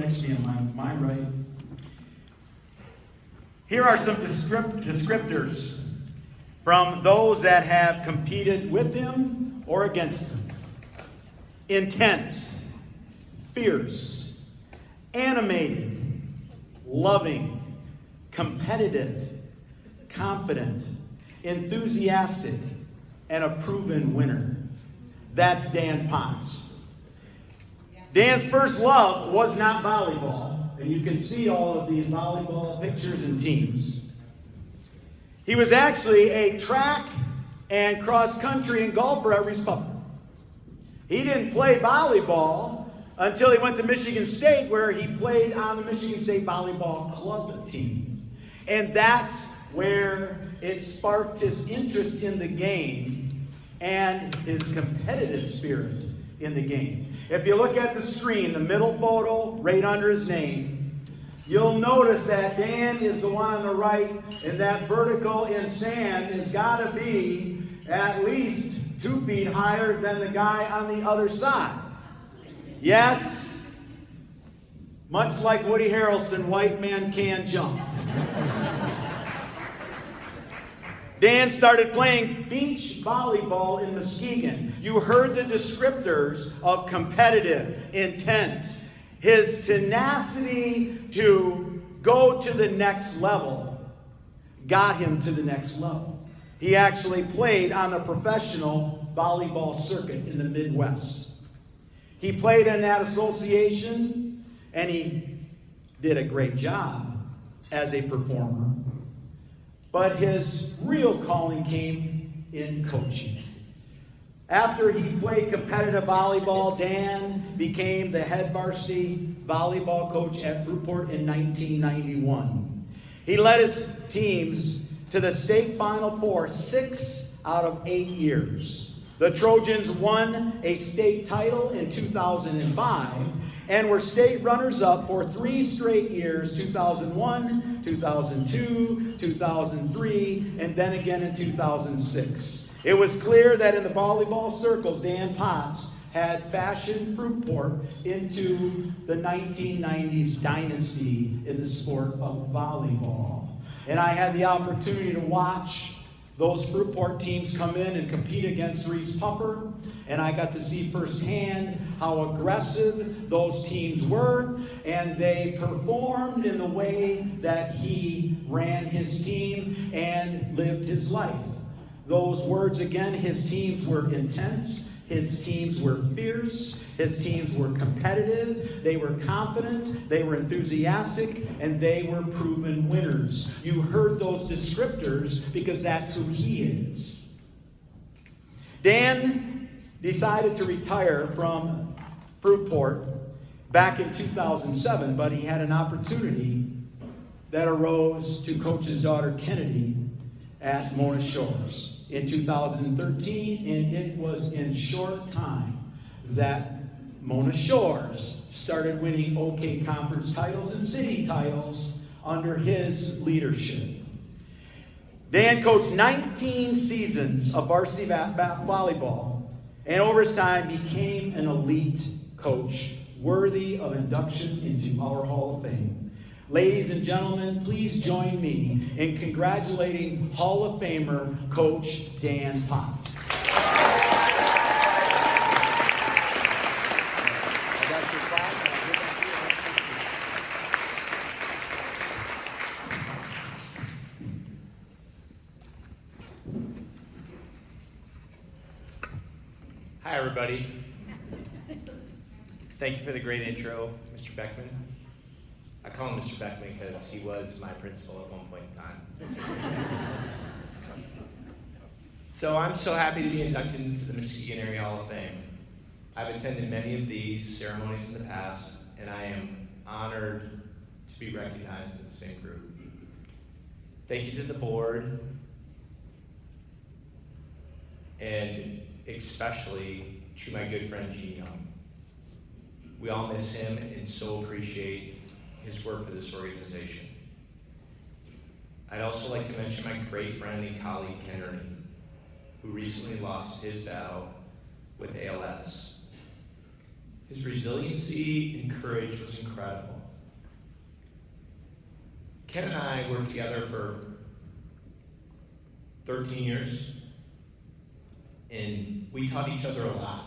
next to me on my right. Here are some descriptors from those that have competed with him or against him. Intense, fierce, animated, loving, competitive, confident, enthusiastic, and a proven winner. That's Dan Potts. Dan's first love was not volleyball, and you can see all of these volleyball pictures and teams. He was actually a track and cross country and golfer at Reese Puffer. He didn't play volleyball until he went to Michigan State, where he played on the Michigan State volleyball club team. And that's where it sparked his interest in the game and his competitive spirit in the game. If you look at the screen, the middle photo right under his name, you'll notice that Dan is the one on the right, and that vertical in sand has got to be at least 2 feet higher than the guy on the other side. Yes, much like Woody Harrelson, white man can jump. Dan started playing beach volleyball in Muskegon. You heard the descriptors of competitive, intense. His tenacity to go to the next level got him to the next level. He actually played on the professional volleyball circuit in the Midwest. He played in that association, and he did a great job as a performer. But his real calling came in coaching. After he played competitive volleyball, Dan became the head varsity volleyball coach at Fruitport in 1991. He led his teams to the state Final Four 6 out of 8 years. The Trojans won a state title in 2005 and were state runners-up for 3 straight years, 2001, 2002, 2003, and then again in 2006. It was clear that in the volleyball circles, Dan Potts had fashioned Fruitport into the 1990s dynasty in the sport of volleyball. And I had the opportunity to watch those Fruitport teams come in and compete against Reese Puffer, and I got to see firsthand how aggressive those teams were, and they performed in the way that he ran his team and lived his life. Those words again, his teams were intense, his teams were fierce, his teams were competitive, they were confident, they were enthusiastic, and they were proven winners. You heard those descriptors because that's who he is. Dan decided to retire from Fruitport back in 2007, but he had an opportunity that arose to coach his daughter Kennedy at Mona Shores in 2013, and it was in short time that Mona Shores started winning OK Conference titles and city titles under his leadership. Dan coached 19 seasons of varsity volleyball, and over his time became an elite coach worthy of induction into our Hall of Fame. Ladies and gentlemen, please join me in congratulating Hall of Famer Coach Dan Potts. Hi, everybody. Thank you for the great intro, Mr. Beckman. I call him Mr. Beckman because he was my principal at one point in time. So I'm so happy to be inducted into the Muskegon Area Hall of Fame. I've attended many of these ceremonies in the past, and I am honored to be recognized in the same group. Thank you to the board, and especially to my good friend Gene Young. We all miss him and so appreciate his work for this organization. I'd also like to mention my great friend and colleague Ken Ernie, who recently lost his battle with ALS. His resiliency and courage was incredible, Ken and I worked together for 13 years, and we taught each other a lot,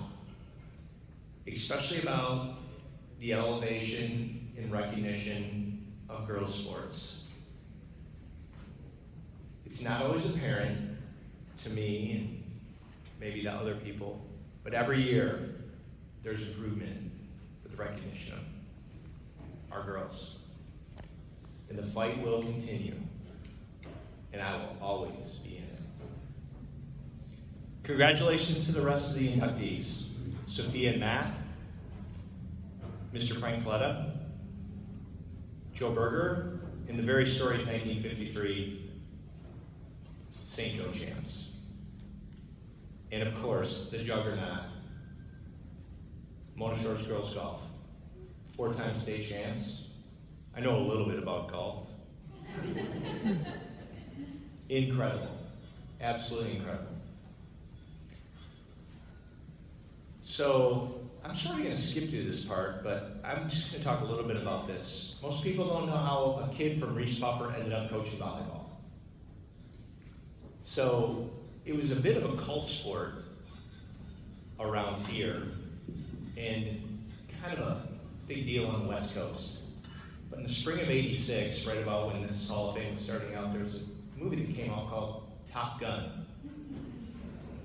especially about the elevation and recognition of girls' sports. It's not always apparent to me and maybe to other people, but every year there's improvement for the recognition of our girls. And the fight will continue, and I will always be in it. Congratulations to the rest of the inductees, Sophia and Matt, Mr. Frank Coletta, Joe Berger, and the very storied 1953 St. Joe champs. And of course, the juggernaut, Mona Shores Girls Golf, 4-time state champs. I know a little bit about golf. Incredible, absolutely incredible. So, I'm sort of going to skip through this part, but I'm just going to talk a little bit about this. Most people don't know how a kid from Reese Buffer ended up coaching volleyball. So, it was a bit of a cult sport around here, and kind of a big deal on the West Coast. But in the spring of '86, right about when this Hall of Fame was starting out, there was a movie that came out called Top Gun.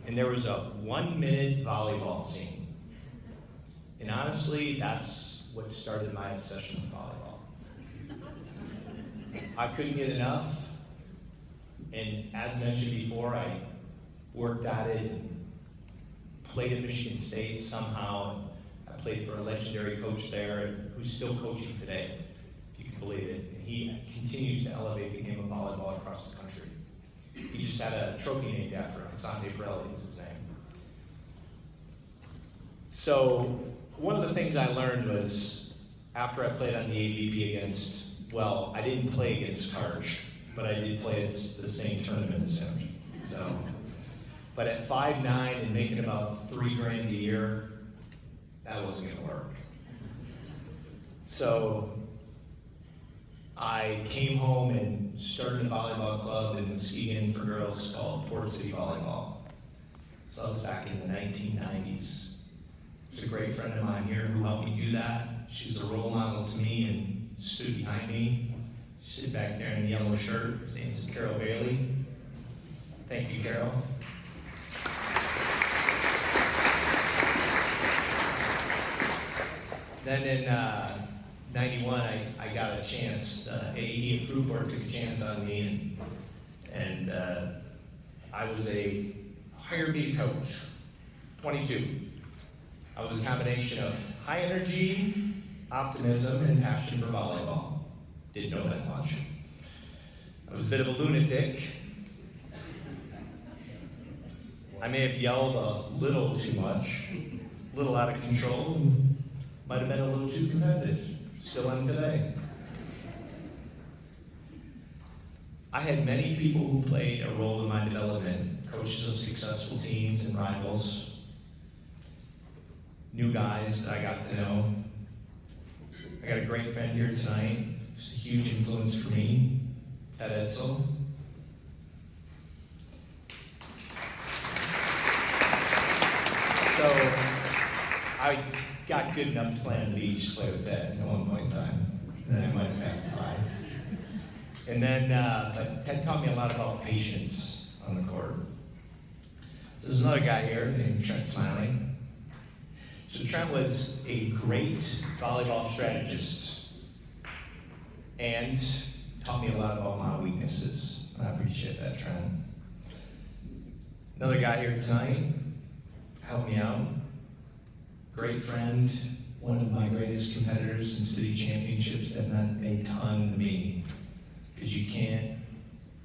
And there was a 1-minute volleyball scene. And honestly, that's what started my obsession with volleyball. I couldn't get enough. And as mentioned before, I worked at it and played at Michigan State somehow. I played for a legendary coach there who's still coaching today, if you can believe it. And he continues to elevate the game of volleyball across the country. He just had a trophy named after him. Sante Pirelli is his name. So one of the things I learned was after I played on the AVP against, well, I didn't play against Karj, but I did play at the same tournament as him. So, but at 5'9" and making about $3,000 a year, that wasn't gonna work. So I came home and started a volleyball club in Muskegon for girls called Port City Volleyball. So that was back in the 1990s. There's a great friend of mine here who helped me do that. She was a role model to me and stood behind me. She's back there in the yellow shirt. Her name is Carol Bailey. Thank you, Carol. Then in 91, I got a chance. AED at Fruitport took a chance on me, and I was hired me to coach, 22. I was a combination of high energy, optimism, and passion for volleyball. Didn't know that much. I was a bit of a lunatic. I may have yelled a little too much, a little out of control, might have been a little too competitive. Still am today. I had many people who played a role in my development, coaches of successful teams and rivals, new guys that I got to know. I got a great friend here tonight. He's a huge influence for me, Ted Edsel. So I got good enough to play on the beach to play with Ted at one point in time. And then I might have passed it by. And then, but Ted taught me a lot about patience on the court. So there's another guy here named Trent Smiley. So Trent was a great volleyball strategist and taught me a lot about my weaknesses. I appreciate that, Trent. Another guy here tonight helped me out. Great friend, one of my greatest competitors in city championships that meant a ton to me. Because you can't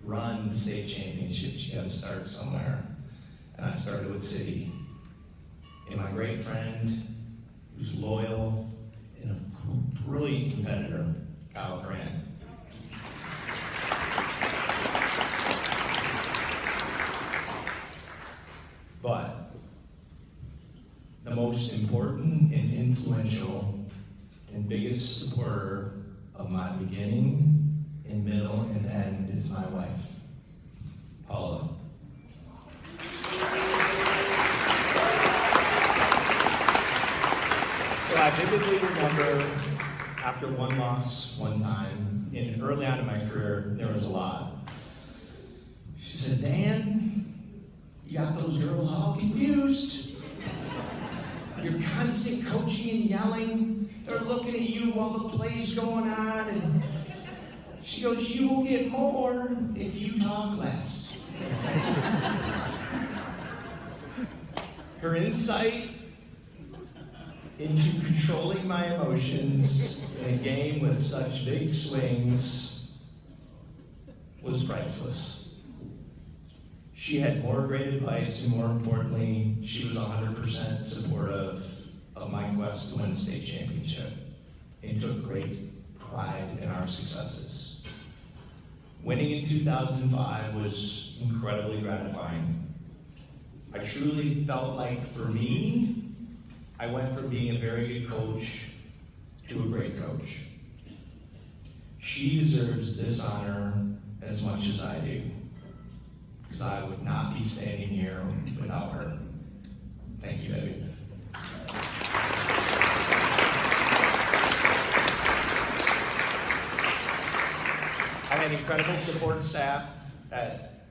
run the state championships, you gotta start somewhere. And I started with city. And my great friend, who's loyal and a brilliant competitor, Kyle Grant. But the most important and influential and biggest supporter of my beginning in middle and end is my wife, Paula. So I vividly remember after one loss one time, and early on in my career, there was a lot. She said, Dan, you got those girls all confused. Your constant coaching and yelling, they're looking at you while the play's going on, and she goes, you will get more if you talk less. Her insight into controlling my emotions in a game with such big swings was priceless. She had more great advice, and more importantly, she was 100% supportive of my quest to win the state championship and took great pride in our successes. Winning in 2005 was incredibly gratifying. I truly felt like, for me, I went from being a very good coach to a great coach. She deserves this honor as much as I do, because I would not be standing here without her. Thank you, Debbie. I had incredible support staff at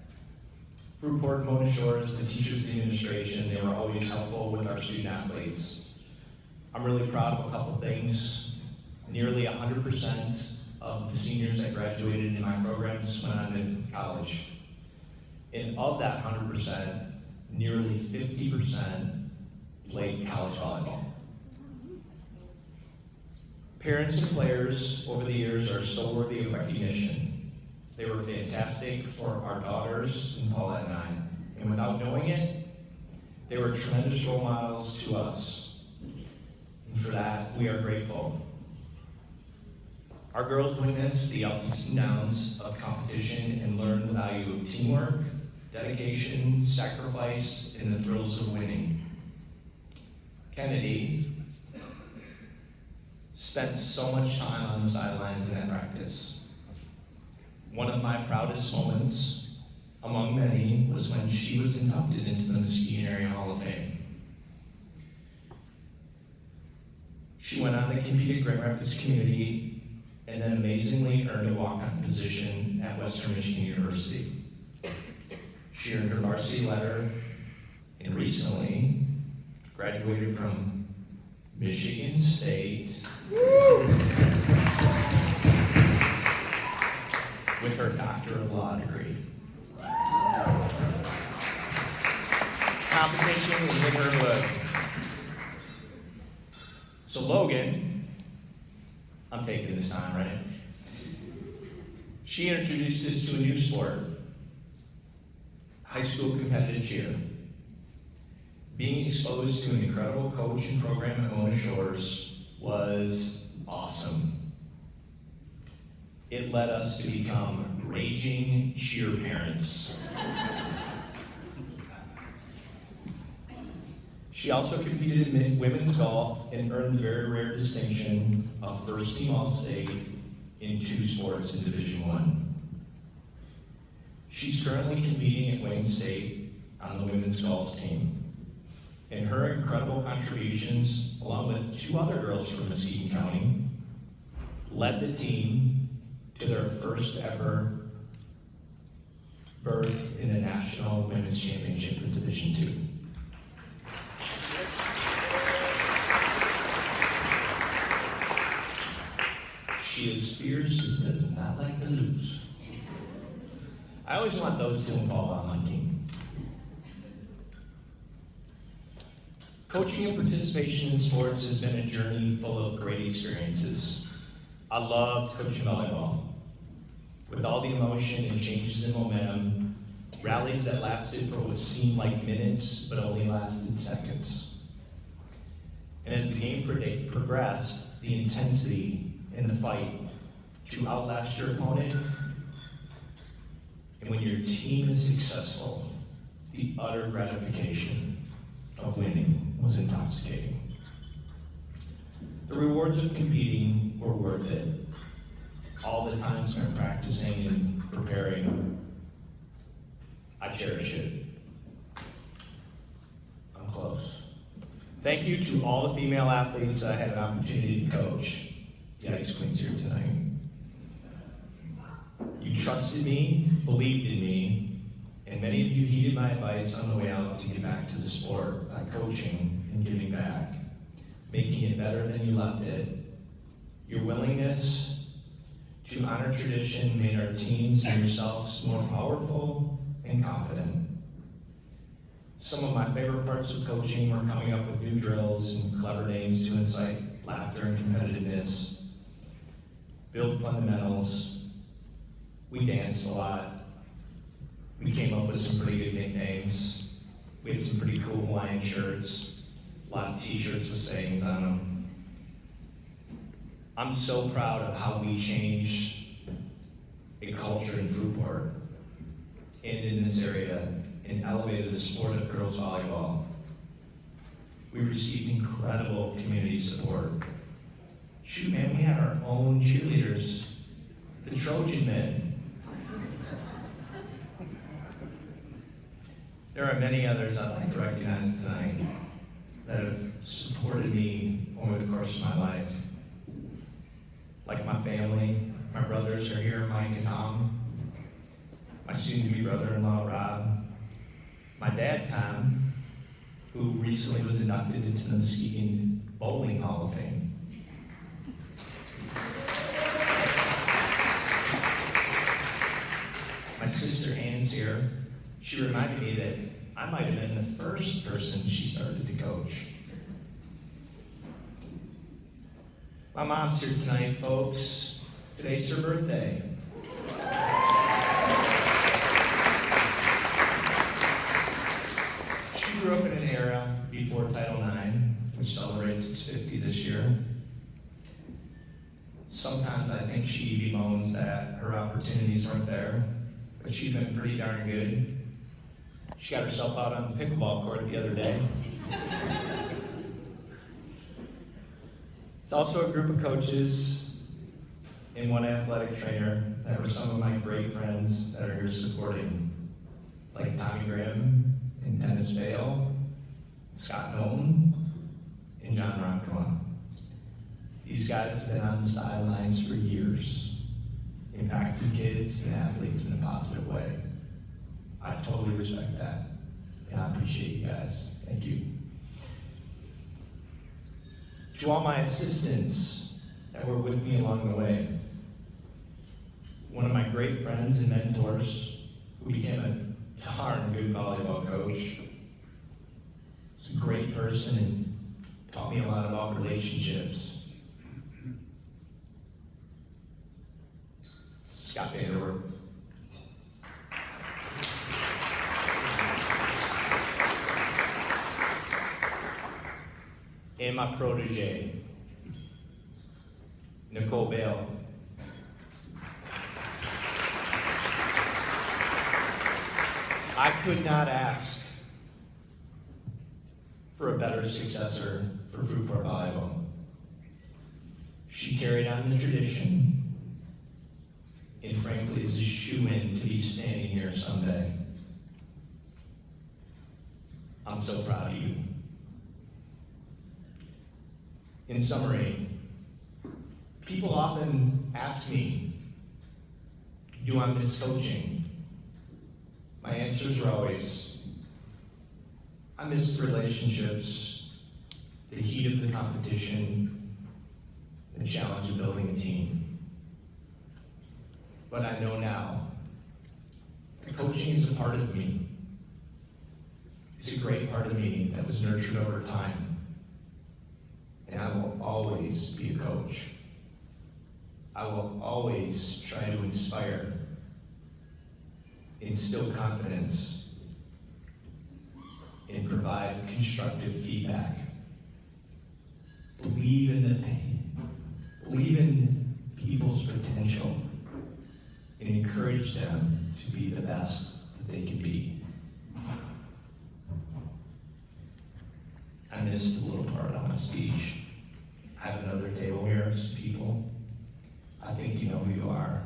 Fruitport and Mona Shores, the teachers and the administration. They were always helpful with our student athletes. I'm really proud of a couple things. Nearly 100% of the seniors that graduated in my programs went on to college. And of that 100%, nearly 50% played college volleyball. Parents and players over the years are so worthy of recognition. They were fantastic for our daughters, and Paula and I. And without knowing it, they were tremendous role models to us. And for that, we are grateful. Our girls witnessed the ups and downs of competition and learned the value of teamwork, dedication, sacrifice, and the thrills of winning. Kennedy spent so much time on the sidelines in that practice. One of my proudest moments, among many, was when she was inducted into the Muskegon Area Hall of Fame. She went on to compete at Grand Rapids Community and then amazingly earned a walk-on position at Western Michigan University. She earned her varsity letter and recently graduated from Michigan State with her Doctor of Law degree. Competition will hit her hood. So Logan, I'm taking this on, right? She introduced us to a new sport, high school competitive cheer. Being exposed to an incredible coach and program at Mona Shores was awesome. It led us to become raging cheer parents. She also competed in women's golf and earned the very rare distinction of first team All-State in 2 sports in Division I. She's currently competing at Wayne State on the women's golf team. And her incredible contributions, along with 2 other girls from Muskegon County, led the team to their first ever berth in the National Women's Championship in Division II. She is fierce and does not like to lose. I always want those 2 involved on my team. Coaching and participation in sports has been a journey full of great experiences. I loved coaching volleyball. With all the emotion and changes in momentum, rallies that lasted for what seemed like minutes, but only lasted seconds. And as the game progressed, the intensity in the fight to outlast your opponent, and when your team is successful, the utter gratification of winning was intoxicating. The rewards of competing were worth it. all the time spent practicing and preparing, I cherish it. I'm close. Thank you to all the female athletes I had an opportunity to coach. The Ice Queens here tonight. You trusted me, believed in me, and many of you heeded my advice on the way out to get back to the sport by coaching and giving back, making it better than you left it. Your willingness to honor tradition made our teams and yourselves more powerful and confident. Some of my favorite parts of coaching were coming up with new drills and clever names to incite laughter and competitiveness, build fundamentals. We danced a lot. We came up with some pretty good nicknames. We had some pretty cool Hawaiian shirts, a lot of t-shirts with sayings on them. I'm so proud of how we changed a culture in Fruitport and in this area and elevated the sport of girls volleyball. We received incredible community support. Shoot, man, we had our own cheerleaders, the Trojan Men. There are many others I'd like to recognize tonight that have supported me over the course of my life. Like my family, my brothers are here, Mike and Tom, my soon-to-be brother-in-law, Rob, my dad, Tom, who recently was inducted into the Muskegon Bowling Hall of Fame. My sister Anne's here. She reminded me that I might have been the first person she started to coach. My mom's here tonight, folks. Today's her birthday. She grew up in an era before Title IX, which celebrates its 50 this year. Sometimes I think she bemoans that her opportunities weren't there, but she's been pretty darn good. She got herself out on the pickleball court the other day. It's also a group of coaches and one athletic trainer that were some of my great friends that are here supporting, like Tommy Grimm and Dennis Vale, Scott Knowlton, and John Rockcombe. These guys have been on the sidelines for years, impacting kids and athletes in a positive way. I totally respect that, and I appreciate you guys. Thank you. To all my assistants that were with me along the way, one of my great friends and mentors who became a darn good volleyball coach, was a great person and taught me a lot about relationships. Scott Vanderwerp. And my protege, Nicole Bale. I could not ask for a better successor for Fruitport Volleyball. She carried on the tradition, and frankly is a shoo-in to be standing here someday. I'm so proud of you. In summary, people often ask me, do I miss coaching? My answers are always, I miss the relationships, the heat of the competition, the challenge of building a team. But I know now, that coaching is a part of me. It's a great part of me that was nurtured over time. And I will always be a coach. I will always try to inspire, instill confidence, and provide constructive feedback. Believe in the pain, believe in people's potential, and encourage them to be the best that they can be. I missed a little part on my speech. I have another table here of some people. I think you know who you are.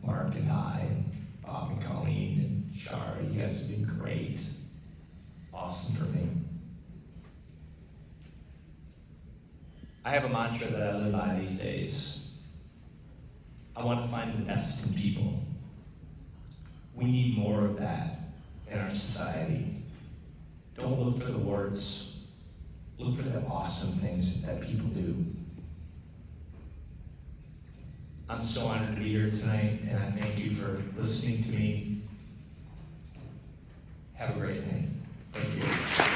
Mark and I, and Bob and Colleen and Shara, you guys have been great. Awesome for me. I have a mantra that I live by these days. I want to find the best in people. We need more of that in our society. Don't look for the warts. Look for the awesome things that people do. I'm so honored to be here tonight, and I thank you for listening to me. Have a great night. Thank you.